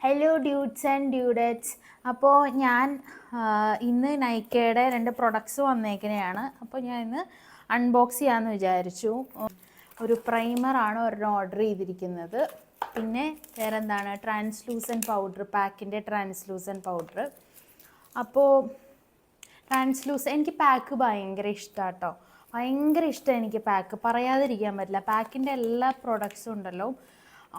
Hello dudes and ഡ്യൂഡറ്റ്സ്. അപ്പോൾ ഞാൻ ഇന്ന് നൈക്കയുടെ 2 പ്രൊഡക്ട്സ് വന്നേക്കുന്നതാണ്. അപ്പോൾ ഞാൻ ഇന്ന് അൺബോക്സ് ചെയ്യാമെന്ന് വിചാരിച്ചു. ഒരു പ്രൈമറാണ് ഒരെണ്ണം ഓർഡർ ചെയ്തിരിക്കുന്നത്. പിന്നെ വേറെ എന്താണ്, ട്രാൻസ്ലൂസൻ പൗഡർ, പാക്കിൻ്റെ ട്രാൻസ്ലൂസൻ പൗഡർ. അപ്പോൾ എനിക്ക് പാക്ക് ഭയങ്കര ഇഷ്ടമാണ് കേട്ടോ. ഭയങ്കര ഇഷ്ടമാണ് എനിക്ക് പാക്ക്, പറയാതിരിക്കാൻ പറ്റില്ല. പാക്കിൻ്റെ എല്ലാ പ്രൊഡക്ട്സും ഉണ്ടല്ലോ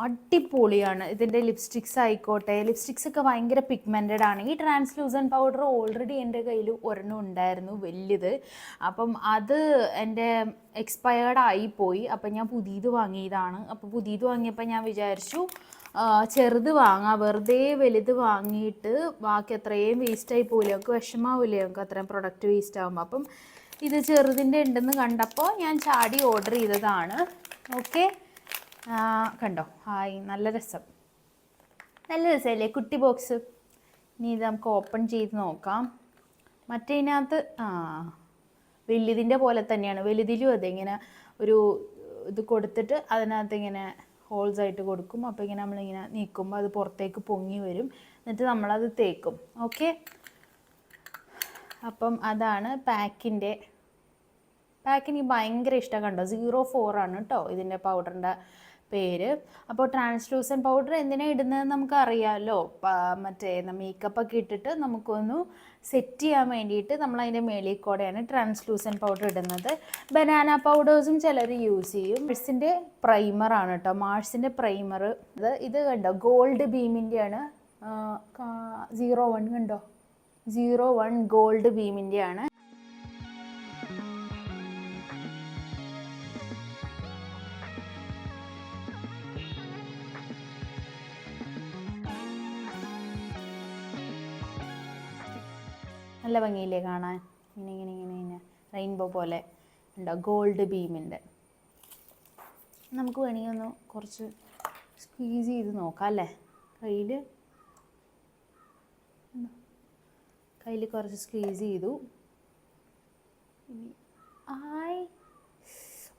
അടിപൊളിയാണ്. ഇതിൻ്റെ ലിപ്സ്റ്റിക്സ് ആയിക്കോട്ടെ, ലിപ്സ്റ്റിക്സൊക്കെ ഭയങ്കര പിഗ്മെൻറ്റഡ് ആണ്. ഈ ട്രാൻസ്ലൂസൻ പൗഡർ ഓൾറെഡി എൻ്റെ കയ്യിൽ ഒരെണ്ണം ഉണ്ടായിരുന്നു, വലിയത്. അപ്പം അത് എൻ്റെ എക്സ്പയർഡ് ആയിപ്പോയി. അപ്പം ഞാൻ പുതിയത് വാങ്ങിയതാണ്. അപ്പോൾ പുതിയത് വാങ്ങിയപ്പോൾ ഞാൻ വിചാരിച്ചു ചെറുത് വാങ്ങാം. വെറുതെ വലുത് വാങ്ങിയിട്ട് ബാക്കി അത്രയും വേസ്റ്റായി പോയില്ലേ, നമുക്ക് വിഷമാവില്ലേ നമുക്ക് അത്രയും പ്രൊഡക്റ്റ് വേസ്റ്റ് ആകുമ്പോൾ. അപ്പം ഇത് ചെറുതിൻ്റെ ഉണ്ടെന്ന് കണ്ടപ്പോൾ ഞാൻ ചാടി ഓർഡർ ചെയ്തതാണ്. ഓക്കെ, കണ്ടോ, ഹായ്, നല്ല രസമല്ലേ കുട്ടി ബോക്സ്. ഇനി ഇത് നമുക്ക് ഓപ്പൺ ചെയ്ത് നോക്കാം. മറ്റേതിനകത്ത് വലുതിൻ്റെ പോലെ തന്നെയാണ്. വലുതിലും അതെ, ഇങ്ങനെ ഒരു ഇത് കൊടുത്തിട്ട് അതിനകത്ത് ഇങ്ങനെ ഹോൾസ് ആയിട്ട് കൊടുക്കും. അപ്പോൾ ഇങ്ങനെ നമ്മളിങ്ങനെ നീക്കുമ്പോൾ അത് പുറത്തേക്ക് പൊങ്ങി വരും. എന്നിട്ട് നമ്മളത് തേക്കും. ഓക്കെ, അപ്പം അതാണ് പാക്കിന് ഭയങ്കര ഇഷ്ടം. കണ്ടോ, 04 ആണ് കേട്ടോ ഇതിൻ്റെ പൗഡറിൻ്റെ പേര്. അപ്പോൾ ട്രാൻസ്ലൂസൻ പൗഡർ എന്തിനാണ് ഇടുന്നതെന്ന് നമുക്കറിയാമല്ലോ. മറ്റേ മേക്കപ്പൊക്കെ ഇട്ടിട്ട് നമുക്കൊന്ന് സെറ്റ് ചെയ്യാൻ വേണ്ടിയിട്ട് നമ്മൾ അതിൻ്റെ മേളിൽ കൂടെയാണ് ട്രാൻസ്ലൂസൻ പൗഡർ ഇടുന്നത്. ബനാന പൗഡേഴ്സും ചിലർ യൂസ് ചെയ്യും. മാഴ്സിൻ്റെ പ്രൈമറാണ് കേട്ടോ, മാഴ്സിൻ്റെ പ്രൈമർ. ഇത് കണ്ടോ, ഗോൾഡ് ബീമിൻ്റെയാണ്. 01 കണ്ടോ, 01 ഗോൾഡ് ബീമിൻ്റെയാണ്. നല്ല ഭംഗിയില്ലേ കാണാൻ, ഇങ്ങനെ റെയിൻബോ പോലെ ഉണ്ടോ, ഗോൾഡ് ബീമിൻ്റെ. നമുക്ക് വേണമെങ്കിൽ ഒന്ന് കുറച്ച് സ്ക്വീസ് ചെയ്ത് നോക്കാം അല്ലേ. കയ്യിൽ കുറച്ച് സ്ക്വീസ് ചെയ്തു.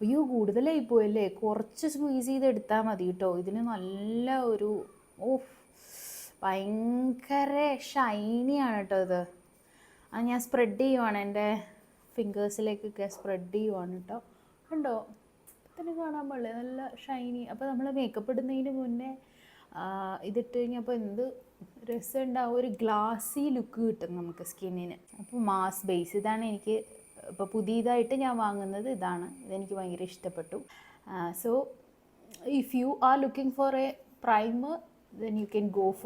അയ്യോ, കൂടുതലായി പോയല്ലേ. കുറച്ച് സ്ക്വീസ് ചെയ്ത് എടുത്താൽ മതി കേട്ടോ. ഇതിന് നല്ല ഒരു ഭയങ്കര ഷൈനിയാണ് കേട്ടോ ഇത്. അത് ഞാൻ സ്പ്രെഡ് ചെയ്യുവാണ്, എൻ്റെ ഫിംഗേഴ്സിലേക്കൊക്കെ സ്പ്രെഡ് ചെയ്യുവാണ് കേട്ടോ. കണ്ടോ, തന്നെ കാണാൻ പാടില്ലേ, നല്ല ഷൈനി. അപ്പോൾ നമ്മൾ മേക്കപ്പ് ഇടുന്നതിന് മുന്നേ ഇതിട്ട് കഴിഞ്ഞപ്പോൾ എന്ത് രസം ഉണ്ടാവും, ഒരു ഗ്ലാസി ലുക്ക് കിട്ടും നമുക്ക് സ്കിന്നിന്. അപ്പോൾ മാസ് ബേസ് ഇതാണ് എനിക്ക് ഇപ്പോൾ പുതിയതായിട്ട് ഞാൻ വാങ്ങുന്നത്. ഇതെനിക്ക് ഭയങ്കര ഇഷ്ടപ്പെട്ടു. So if you are looking for A primer, then you can go for